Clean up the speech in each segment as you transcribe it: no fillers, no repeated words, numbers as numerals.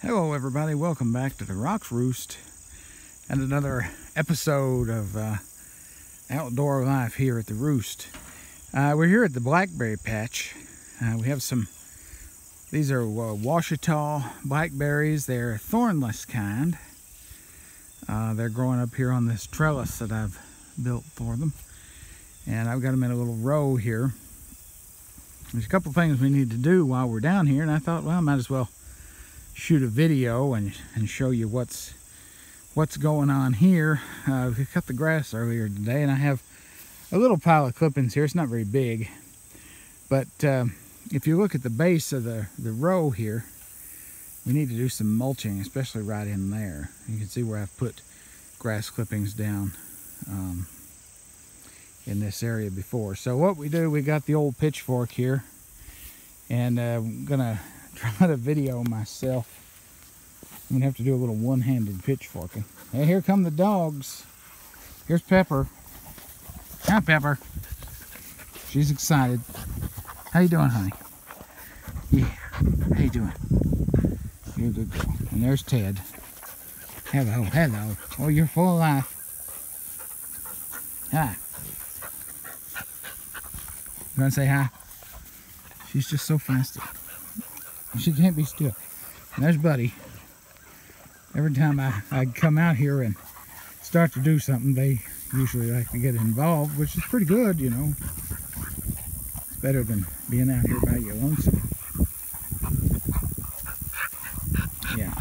Hello everybody, welcome back to the Roost and another episode of outdoor life here at the Roost. We're here at the Blackberry patch. We have these are Washita blackberries. They're thornless kind. They're growing up here on this trellis that I've built for them. And I've got them in a little row here. There's a couple things we need to do while we're down here, and I thought, well, I might as well shoot a video and show you what's going on here. We cut the grass earlier today, and I have a little pile of clippings here. It's not very big, but if you look at the base of the row here, we need to do some mulching, especially right in there. You can see where I've put grass clippings down in this area before. So what we do, we got the old pitchfork here, and I'm gonna try to video myself. I'm gonna have to do a little one-handed pitchforking. Hey, here come the dogs. Here's Pepper. Hi, Pepper. She's excited. How you doing, honey? Yeah. How you doing? You're a good girl. And there's Ted. Hello, hello. Oh, you're full of life. Hi. You want to say hi? She's just so feisty. She can't be still. And there's Buddy. Every time I come out here and start to do something, they usually like to get involved, which is pretty good, you know. It's better than being out here by your lonesome. Yeah,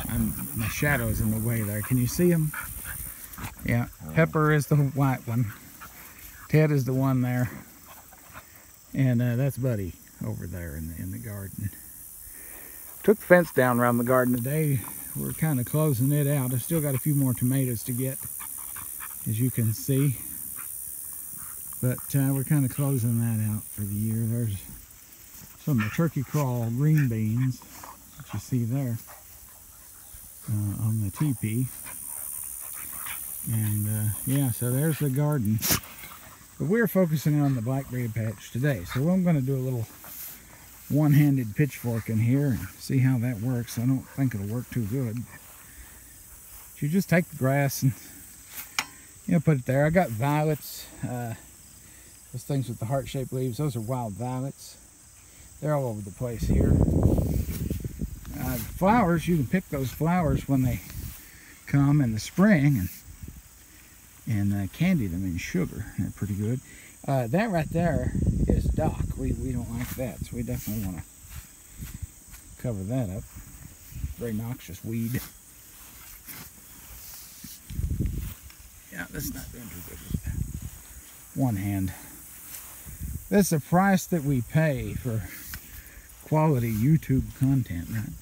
my shadow's in the way there. Can you see him? Yeah, Pepper is the white one. Ted is the one there. And that's Buddy over there in the garden. Took the fence down around the garden today. We're kind of closing it out. I've still got a few more tomatoes to get, as you can see. But we're kind of closing that out for the year. There's some of the turkey crawl green beans that you see there on the teepee. And yeah, so there's the garden. But we're focusing on the blackberry patch today. So I'm going to do a little one-handed pitchfork in here and see how that works. I don't think it'll work too good. But you just take the grass and put it there. I got violets, those things with the heart-shaped leaves. Those are wild violets. They're all over the place here. Flowers, you can pick those flowers when they come in the spring and candy them in sugar. They're pretty good. That right there is dock. We don't like that, so we definitely want to cover that up. Very noxious weed. Yeah, that's not doing too good with one hand. That's the price that we pay for quality YouTube content, right?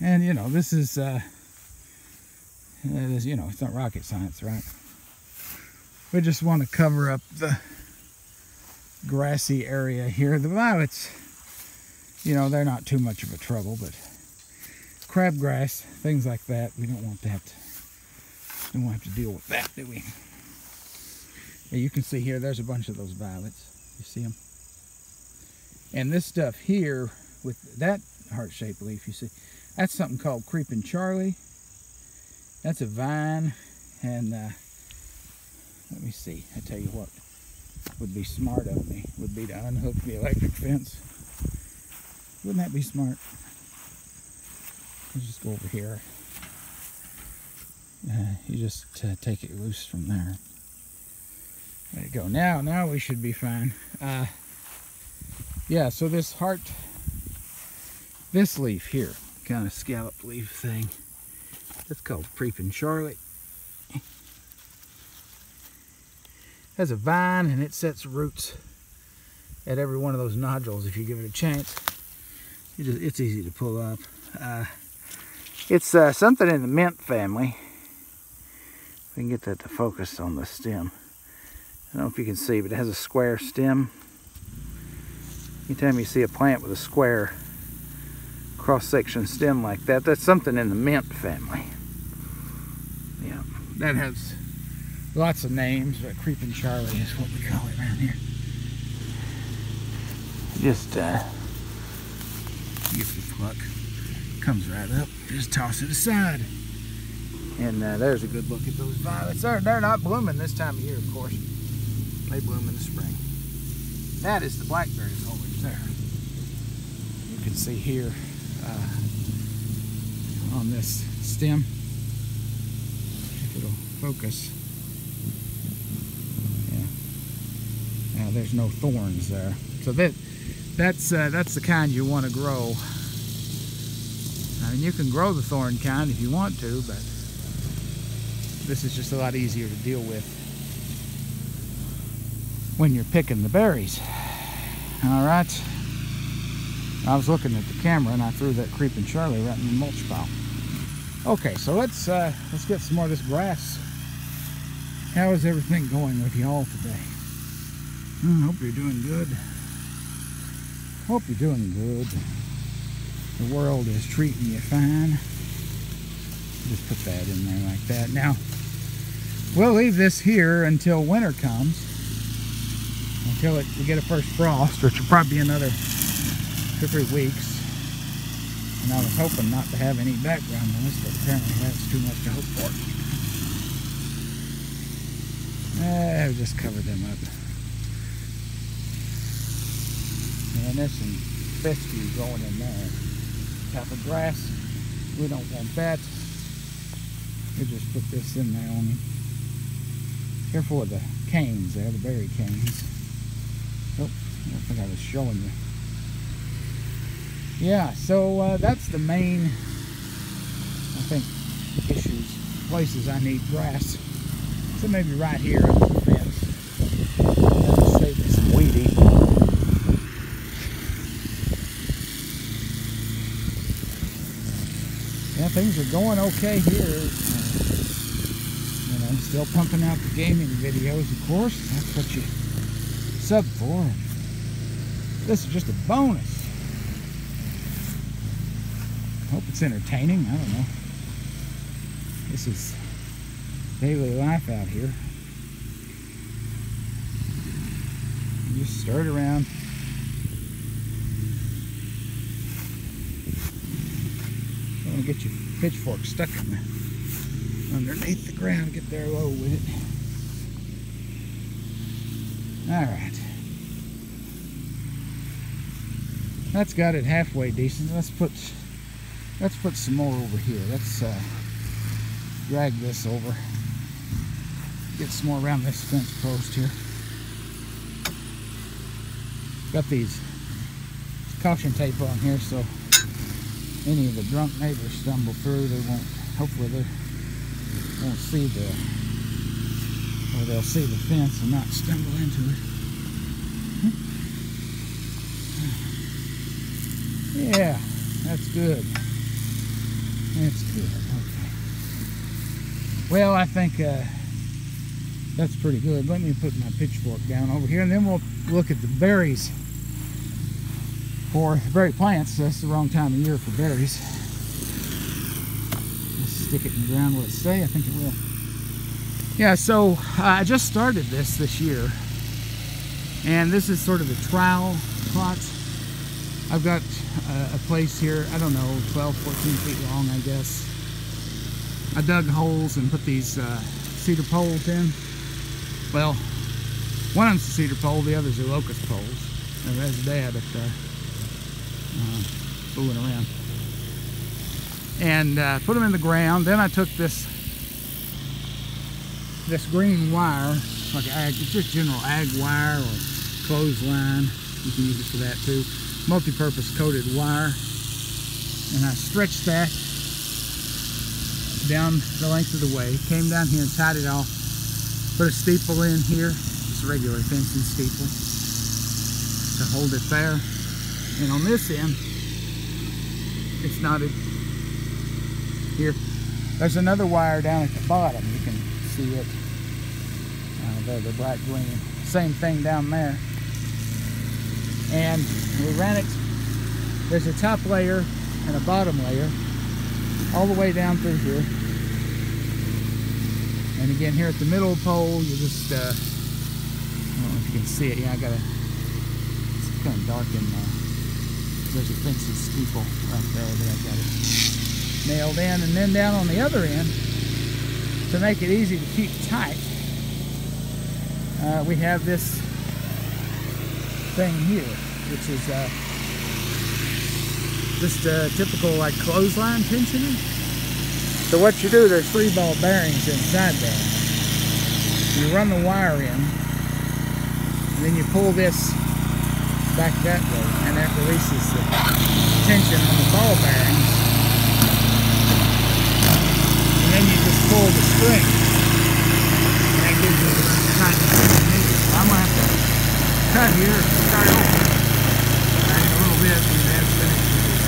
And this is it's not rocket science, right? We just want to cover up the grassy area here. The violets, they're not too much of a trouble, but crabgrass, things like that, we don't want that. Don't have to deal with that, do we? Yeah, you can see here, there's a bunch of those violets. You see them? And this stuff here, with that heart-shaped leaf, you see, that's something called Creeping Charlie. That's a vine, and let me see. I tell you what would be smart of me would be to unhook the electric fence. Wouldn't that be smart? Let's just go over here. You just take it loose from there. There you go. Now we should be fine. Yeah. So this leaf here, kind of scallop leaf thing. That's called Creeping Charlie. Has a vine, and it sets roots at every one of those nodules if you give it a chance. It's easy to pull up. It's something in the mint family. We can get that to focus on the stem. I don't know if you can see, but it has a square stem. Anytime you see a plant with a square cross-section stem like that, that's something in the mint family. Yeah, that has lots of names, but Creeping Charlie is what we call it around here. Just If you pluck, comes right up. Just toss it aside. And there's a good look at those violets. They're not blooming this time of year, of course. They bloom in the spring. That is the blackberry foliage there. You can see here on this stem, if it'll focus. Yeah. Now there's no thorns there. So that's the kind you want to grow. I mean, you can grow the thorn kind if you want to, but this is just a lot easier to deal with when you're picking the berries. All right. I was looking at the camera and I threw that creeping Charlie right in the mulch pile. Okay, so let's get some more of this grass. How is everything going with y'all today? I hope you're doing good. Hope you're doing good. The world is treating you fine. Just put that in there like that. Now, we'll leave this here until winter comes. Until we get a first frost, which will probably be another 2 or 3 weeks. And I was hoping not to have any background noise, but apparently that's too much to hope for. I'll just cover them up. And there's some fescue growing in there. Type of grass. We don't want that. We'll just put this in there only. Careful with the canes there, the berry canes. Oh, I don't think I was showing you. Yeah, so that's the main, I think, issues, places I need grass. So maybe right here on the fence. That'll save me some weed eating. Yeah, things are going okay here. You know, still pumping out the gaming videos, of course. That's what you sub for. This is just a bonus. Hope it's entertaining. I don't know. This is daily life out here. You just stir it around. Don't want to get your pitchfork stuck in the, underneath the ground. Get there low with it. All right. That's got it halfway decent. Let's put some more over here. Let's drag this over. Get some more around this fence post here. Got these caution tape on here, so any of the drunk neighbors stumble through, they won't. Hopefully they won't see or they'll see the fence and not stumble into it. Yeah, that's good. That's good. Okay. Well, I think that's pretty good. Let me put my pitchfork down over here, and then we'll look at the berries for berry plants. That's the wrong time of year for berries. Let's stick it in the ground. Will it stay? I think it will. Yeah, so I just started this year, and this is sort of a trial plot. I've got a place here, I don't know, 12, 14 feet long, I guess. I dug holes and put these cedar poles in. Well, one of them's a cedar pole, the others are locust poles. And there's Dad up there fooling around. And put them in the ground. Then I took this green wire, like it's just general ag wire or clothesline. You can use it for that too. Multi-purpose coated wire, and I stretched that down the length of the way, came down here and tied it off, put a steeple in here, just a regular fencing steeple to hold it there, and on this end it's knotted here. There's another wire down at the bottom, you can see it there, the black green, same thing down there. And we ran it, there's a top layer and a bottom layer all the way down through here. And again, here at the middle pole, you just, I don't know if you can see it. Yeah, it's kind of dark in There's a fence's steeple right there that I've got it nailed in. And then down on the other end, to make it easy to keep tight, we have this thing here, which is just a typical like clothesline tensioner. So what you do, there's 3-ball bearings inside there. You run the wire in, and then you pull this back that way, and that releases the tension on the ball bearings. And then you just pull the string, and that gives you the tightness that you need. So I'm going to have to cut here and start over in a little bit when that's finished with this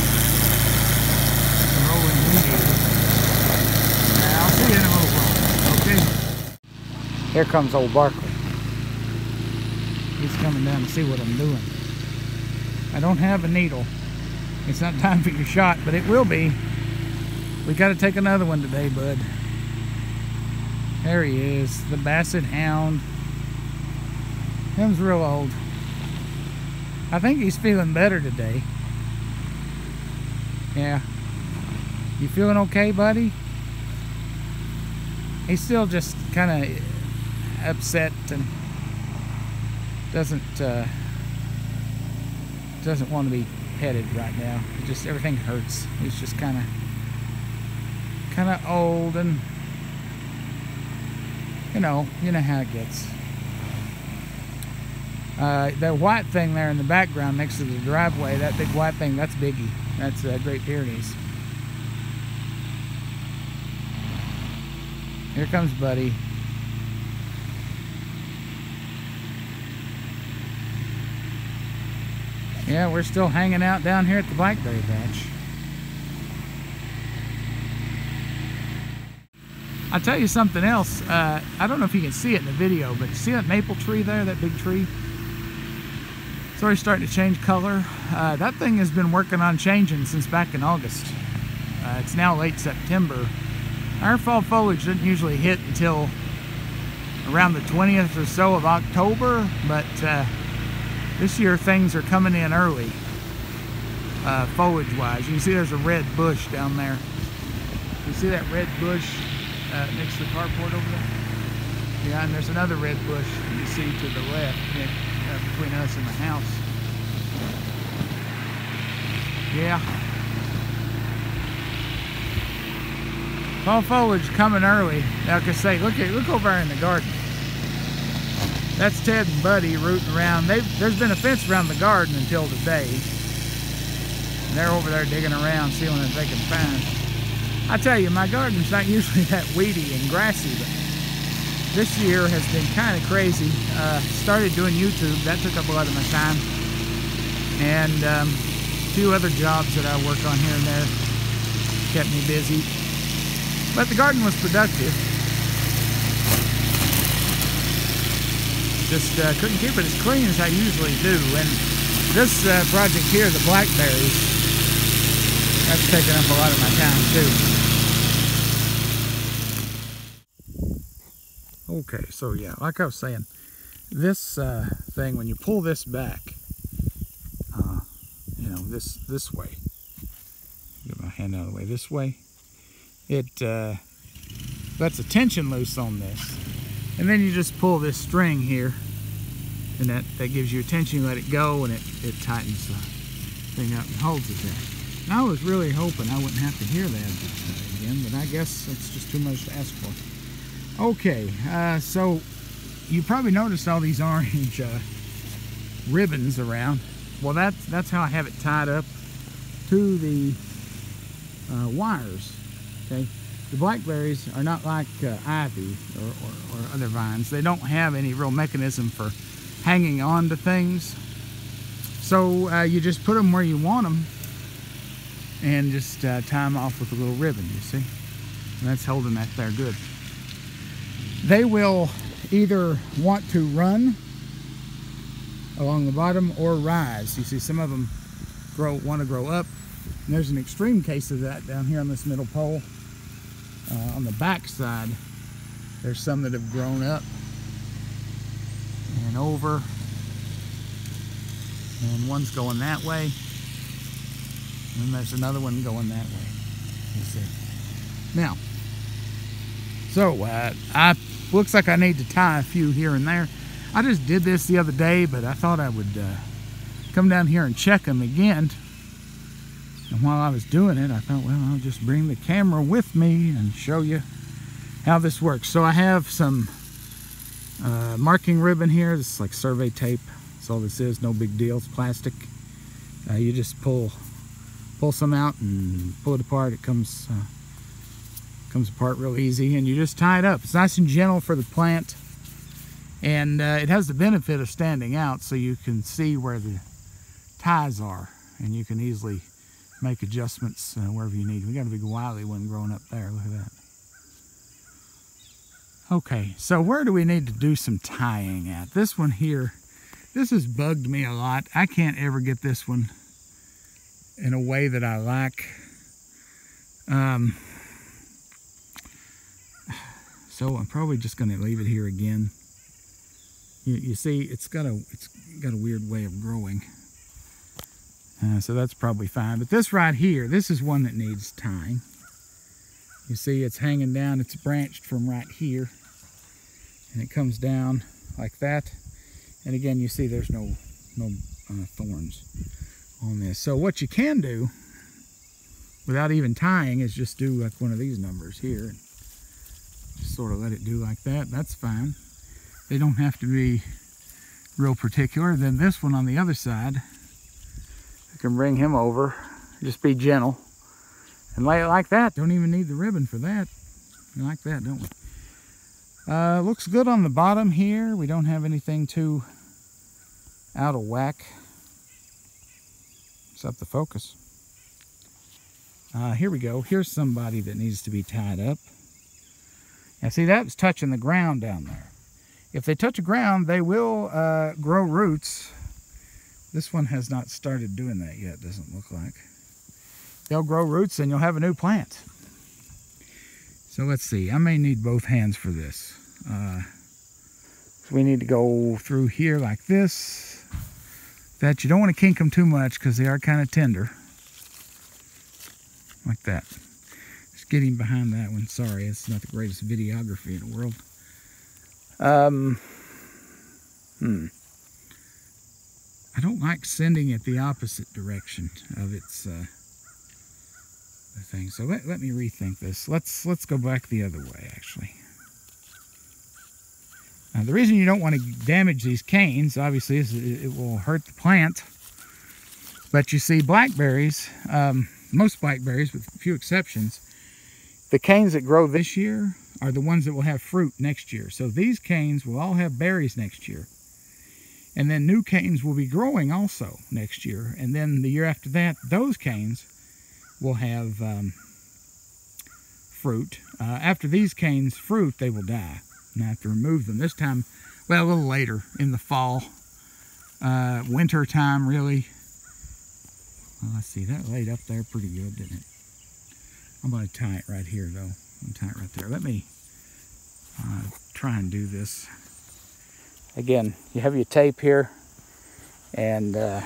rolling weed eater. I'll see you in a little while, okay? Here comes old Barkley. He's coming down to see what I'm doing. I don't have a needle. It's not time for your shot, but it will be. We got to take another one today, bud. There he is, the Basset Hound. Him's real old. I think he's feeling better today. Yeah. You feeling okay, buddy? He's still just kind of upset and doesn't want to be petted right now. Just everything hurts. He's just kind of old, and you know how it gets. That white thing there in the background next to the driveway, that big white thing, that's Biggie. That's Great Pyrenees. Here comes Buddy. Yeah, we're still hanging out down here at the Blackberry patch. I'll tell you something else. I don't know if you can see it in the video, but you see that maple tree there, that big tree? It's already starting to change color. That thing has been working on changing since back in August. It's now late September. Our fall foliage doesn't usually hit until around the 20th or so of October, but this year things are coming in early, foliage-wise. You can see there's a red bush down there. You see that red bush next to the carport over there? Yeah, and there's another red bush you see to the left, between us and the house. Yeah. Fall foliage coming early. Like I say, look over there in the garden. That's Ted and Buddy rooting around. There's been a fence around the garden until today. And they're over there digging around, seeing what they can find. I tell you, my garden's not usually that weedy and grassy, but this year has been kind of crazy. Started doing YouTube. That took up a lot of my time. And a few other jobs that I work on here and there kept me busy. But the garden was productive. Just couldn't keep it as clean as I usually do. And this project here, the blackberries, that's taking up a lot of my time too. Okay, so yeah, like I was saying, this thing, when you pull this back, you know, this way, get my hand out of the way, this way, it lets a tension loose on this, and then you just pull this string here, and that gives you a tension. You let it go, and it tightens the thing up and holds it there. And I was really hoping I wouldn't have to hear that again, but I guess it's just too much to ask for. Okay, so you probably noticed all these orange ribbons around. Well, that's how I have it tied up to the wires. Okay, the blackberries are not like ivy or other vines. They don't have any real mechanism for hanging on to things. So you just put them where you want them and just tie them off with a little ribbon, you see? And that's holding that there good. They will either want to run along the bottom or rise. You see some of them want to grow up. And there's an extreme case of that down here on this middle pole. On the back side, there's some that have grown up and over. And one's going that way. And there's another one going that way. You see. Now, so looks like I need to tie a few here and there. I just did this the other day, but I thought I would come down here and check them again. And while I was doing it, I thought, well, I'll just bring the camera with me and show you how this works. So I have some marking ribbon here. This is like survey tape. That's all this is. No big deal. It's plastic. You just pull some out and pull it apart. It comes apart real easy, and you just tie it up. It's nice and gentle for the plant, and it has the benefit of standing out, so you can see where the ties are, and you can easily make adjustments wherever you need. We got a big wily one growing up there. Look at that. Okay, so where do we need to do some tying at? This one here, this has bugged me a lot. I can't ever get this one in a way that I like. So I'm probably just going to leave it here again. You see, it's got a weird way of growing. So that's probably fine. But this right here, this is one that needs tying. You see, it's hanging down. It's branched from right here, and it comes down like that. And again, you see, there's no thorns on this. So what you can do, without even tying, is just do like one of these numbers here. Just sort of let it do like that. That's fine. They don't have to be real particular. Then this one on the other side, I can bring him over. Just be gentle and lay it like that. Don't even need the ribbon for that. We like that, don't we? Looks good on the bottom here. We don't have anything too out of whack, except the focus. Here we go. Here's somebody that needs to be tied up. Now see, that's touching the ground down there. If they touch the ground, they will grow roots. This one has not started doing that yet, doesn't look like. They'll grow roots and you'll have a new plant. So let's see, I may need both hands for this. So we need to go through here like this. That you don't want to kink them too much because they are kind of tender. Like that. Just getting behind that one. Sorry, it's not the greatest videography in the world. I don't like sending it the opposite direction of its the thing. So let me rethink this. Let's go back the other way, actually. Now, the reason you don't want to damage these canes, obviously, is it will hurt the plant. But you see, blackberries, most blackberries, with a few exceptions, the canes that grow this year are the ones that will have fruit next year. So these canes will all have berries next year. And then new canes will be growing also next year. And then the year after that, those canes will have fruit. After these canes fruit, they will die. And I have to remove them this time, well, a little later in the fall, winter time, really. Well, let's see, that laid up there pretty good, didn't it? I'm going to tie it right here, though. I'm going to tie it right there. Let me try and do this. Again, you have your tape here, and let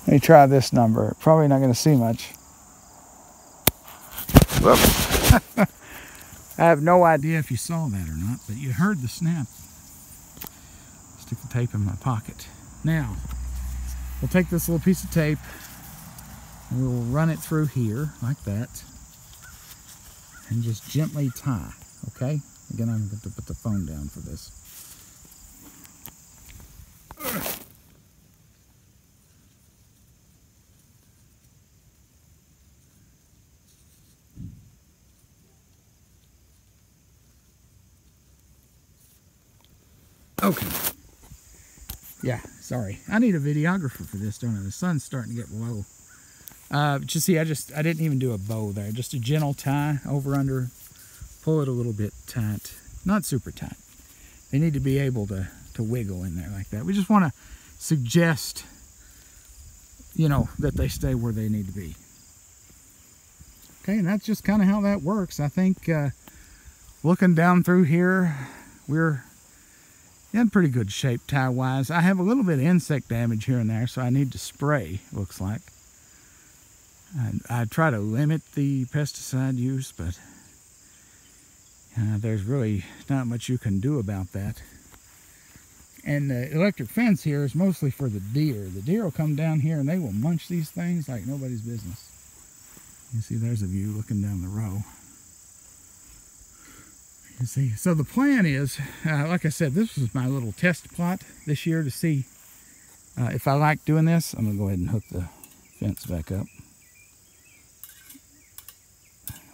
me try this number. Probably not going to see much. Whoop. I have no idea if you saw that or not, but you heard the snap. Stick the tape in my pocket. Now, we'll take this little piece of tape and we'll run it through here like that and just gently tie, okay? Again, I'm going to put the phone down for this. Okay. Yeah, sorry. I need a videographer for this, don't I? The sun's starting to get low. But you see, I didn't even do a bow there. Just a gentle tie over under. Pull it a little bit tight. Not super tight. They need to be able to wiggle in there like that. We just want to suggest, you know, that they stay where they need to be. Okay, and that's just kind of how that works. I think looking down through here, we're in pretty good shape tie-wise. I have a little bit of insect damage here and there, so I need to spray, looks like. I try to limit the pesticide use, but there's really not much you can do about that. And the electric fence here is mostly for the deer. The deer will come down here and they will munch these things like nobody's business. You see, there's a view looking down the row. You see, so the plan is, like I said, this was my little test plot this year to see if I like doing this. I'm going to go ahead and hook the fence back up.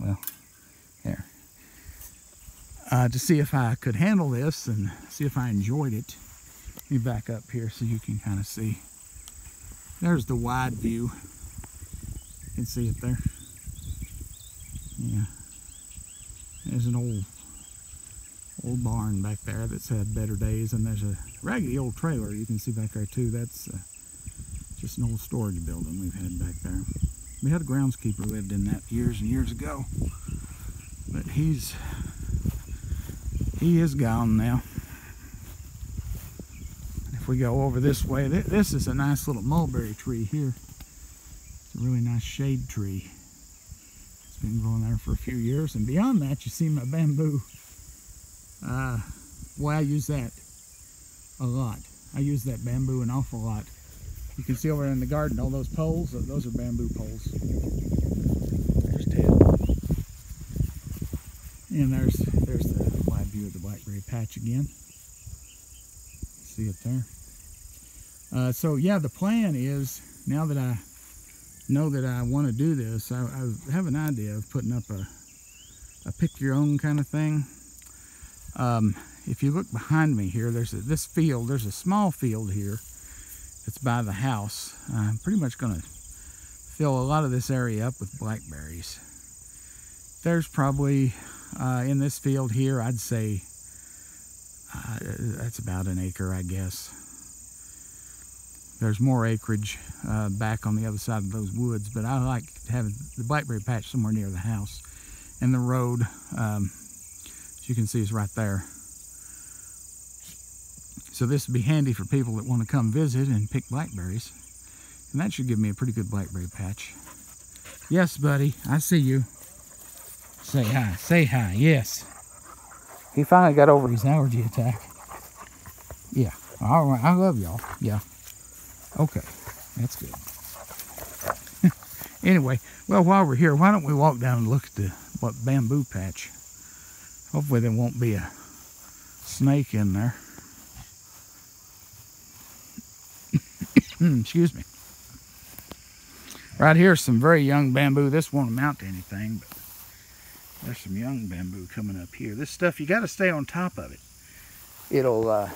Well, there. To see if I could handle this and see if I enjoyed it. Let me back up here so you can kind of see. There's the wide view. You can see it there. Yeah. There's an old barn back there that's had better days, and there's a raggedy old trailer you can see back there too. That's just an old storage building we've had back there. We had a groundskeeper lived in that years and years ago, but he is gone now. If we go over this way, this is a nice little mulberry tree here. It's a really nice shade tree. It's been growing there for a few years, and beyond that you see my bamboo. Well, I use that a lot. I use that bamboo an awful lot. You can see over in the garden all those poles. Those are bamboo poles. There's Ted. And there's the wide view of the blackberry patch again. See it there. So yeah, the plan is, now that I know that I want to do this, I have an idea of putting up a pick your own kind of thing. If you look behind me here, there's a small field here that's by the house. I'm pretty much going to fill a lot of this area up with blackberries. There's probably, in this field here, I'd say that's about an acre, I guess. There's more acreage back on the other side of those woods, but I like having the blackberry patch somewhere near the house. And the road, as you can see, is right there. So this would be handy for people that want to come visit and pick blackberries. And that should give me a pretty good blackberry patch. Yes, buddy, I see you. Say hi, say hi, yes. He finally got over his allergy attack. Yeah, all right, I love y'all, yeah. Okay, that's good. Anyway, well, while we're here, why don't we walk down and look at the bamboo patch. Hopefully there won't be a snake in there. Excuse me. Right here is some very young bamboo. This won't amount to anything, but there's some young bamboo coming up here. This stuff, you got to stay on top of it. It'll,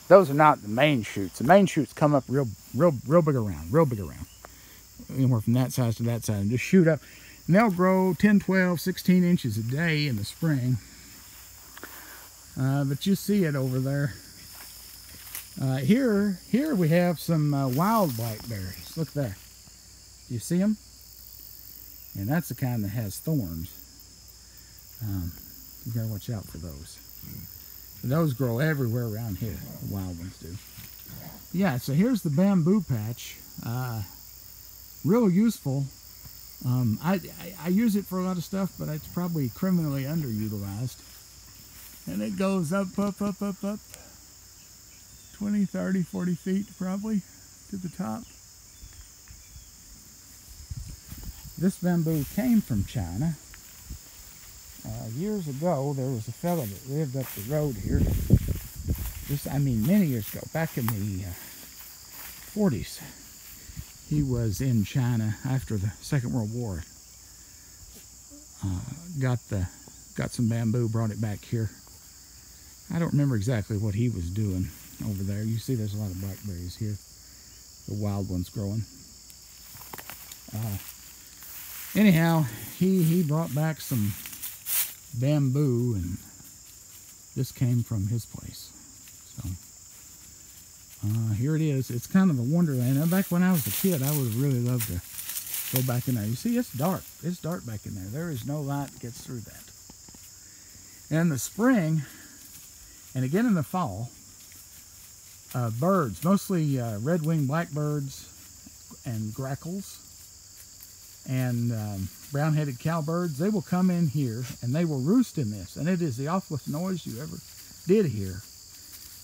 those are not the main shoots. The main shoots come up real big around. Anywhere from that size to that size, and just shoot up. And they'll grow 10, 12, 16 inches a day in the spring. But you see it over there. Here we have some wild blackberries. Look there. Do you see them? And that's the kind that has thorns. You gotta watch out for those. Those grow everywhere around here. The wild ones do. Yeah, so here's the bamboo patch. Real useful. I use it for a lot of stuff, but it's probably criminally underutilized. And it goes up, 20, 30, 40 feet probably to the top. This bamboo came from China. Years ago, there was a fellow that lived up the road here. Many years ago, back in the 40s. He was in China after the Second World War. Got some bamboo, brought it back here. I don't remember exactly what he was doing over there. You see there's a lot of blackberries here. The wild ones growing. Anyhow, he brought back some bamboo, and this came from his place. So here it is. It's kind of a wonderland. Now, back when I was a kid, I would have really loved to go back in there. You see, it's dark. It's dark back in there. There is no light that gets through that. And in the spring, and again in the fall, birds, mostly red-winged blackbirds and grackles and brown-headed cowbirds, they will come in here and they will roost in this. And it is the awfulest noise you ever did hear.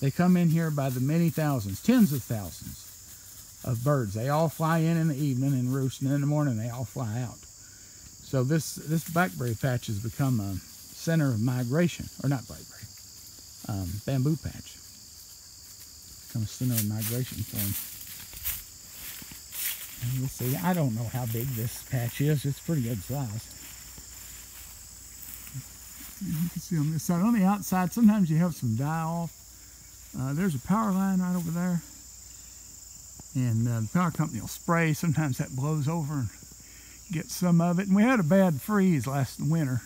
They come in here by the many thousands, tens of thousands of birds. They all fly in the evening and roost, and in the morning they all fly out. So this blackberry patch has become a center of migration, or not blackberry, bamboo patch. Become a center of migration for them. And we'll see. I don't know how big this patch is. It's pretty good size. You can see on this side. On the outside, sometimes you have some die-off. There's a power line right over there. And the power company will spray. Sometimes that blows over and gets some of it. And we had a bad freeze last winter.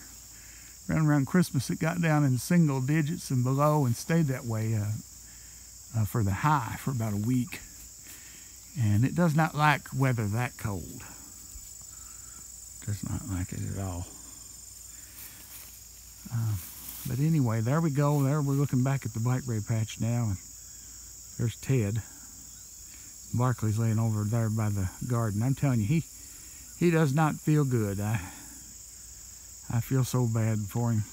Around Christmas, it got down in single digits and below and stayed that way for the high for about a week. And it does not like weather that cold. Does not like it at all. But anyway, there we go. There we're looking back at the blackberry patch now. And there's Ted. Barkley's laying over there by the garden. I'm telling you, he does not feel good. I feel so bad for him.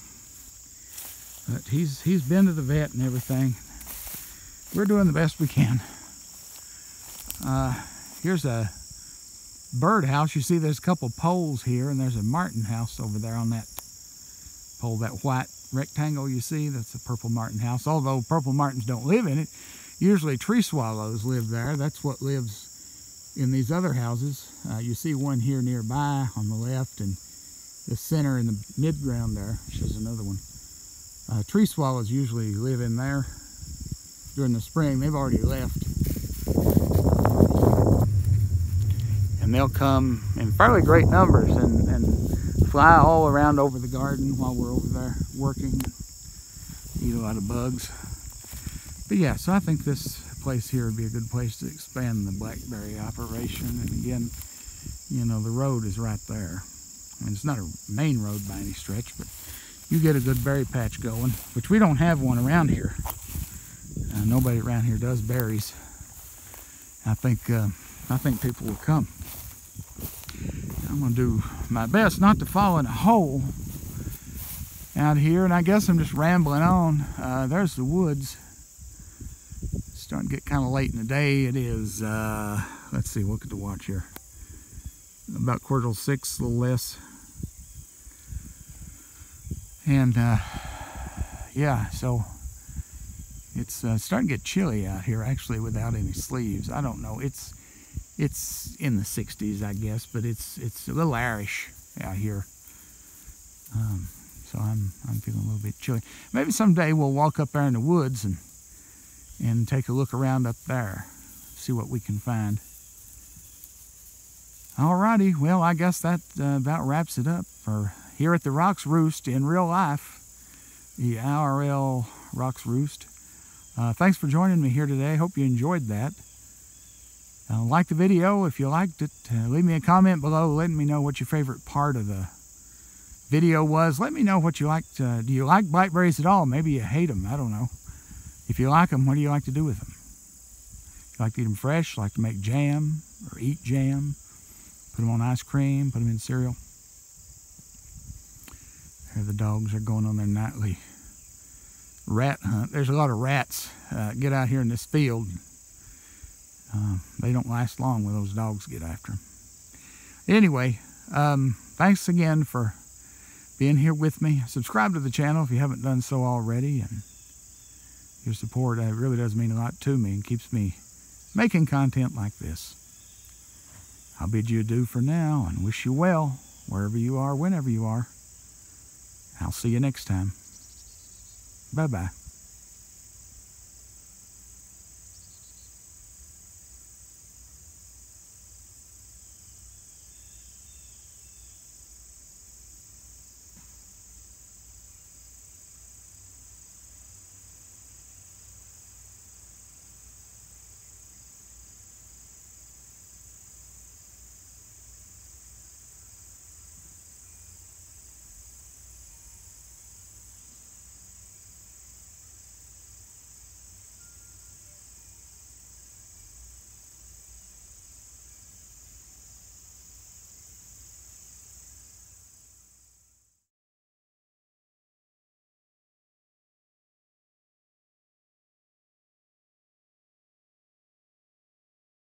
But he's been to the vet and everything. We're doing the best we can. Here's a bird house. You see there's a couple poles here, and there's a martin house over there on that pole, that white rectangle you see. That's a purple martin house. Although purple martins don't live in it, usually tree swallows live there. That's what lives in these other houses. You see one here nearby on the left, and the center in the mid-ground there shows another one. Tree swallows usually live in there during the spring. They've already left. And they'll come in fairly great numbers and fly all around over the garden while we're over there working. Eat a lot of bugs. But yeah, so I think this place here would be a good place to expand the blackberry operation. And again, you know, the road is right there. I mean, it's not a main road by any stretch, but you get a good berry patch going, which we don't have one around here. Nobody around here does berries. I think people will come. I'm going to do my best not to fall in a hole out here, and I guess I'm just rambling on. There's the woods. It's starting to get kind of late in the day. It is, let's see, look at the watch here. About 6:15, a little less. And yeah, so it's starting to get chilly out here, actually, without any sleeves. I don't know. It's in the 60s, I guess, but it's a little Irish out here. So I'm feeling a little bit chilly. Maybe someday we'll walk up there in the woods and take a look around up there, see what we can find. Alrighty, well, I guess that about wraps it up for here at the Rocks Roost in real life, the IRL Rocks Roost. Thanks for joining me here today. Hope you enjoyed that. Like the video if you liked it. Leave me a comment below letting me know what your favorite part of the video was. Let me know what you liked. Do you like blackberries at all? Maybe you hate them. I don't know. If you like them, what do you like to do with them? You like to eat them fresh? Like to make jam or eat jam? Put them on ice cream? Put them in cereal? There the dogs are going on their nightly rat hunt. There's a lot of rats get out here in this field. They don't last long when those dogs get after them. Anyway, thanks again for being here with me. Subscribe to the channel if you haven't done so already. And your support really does mean a lot to me and keeps me making content like this. I'll bid you adieu for now and wish you well wherever you are, whenever you are. I'll see you next time. Bye-bye.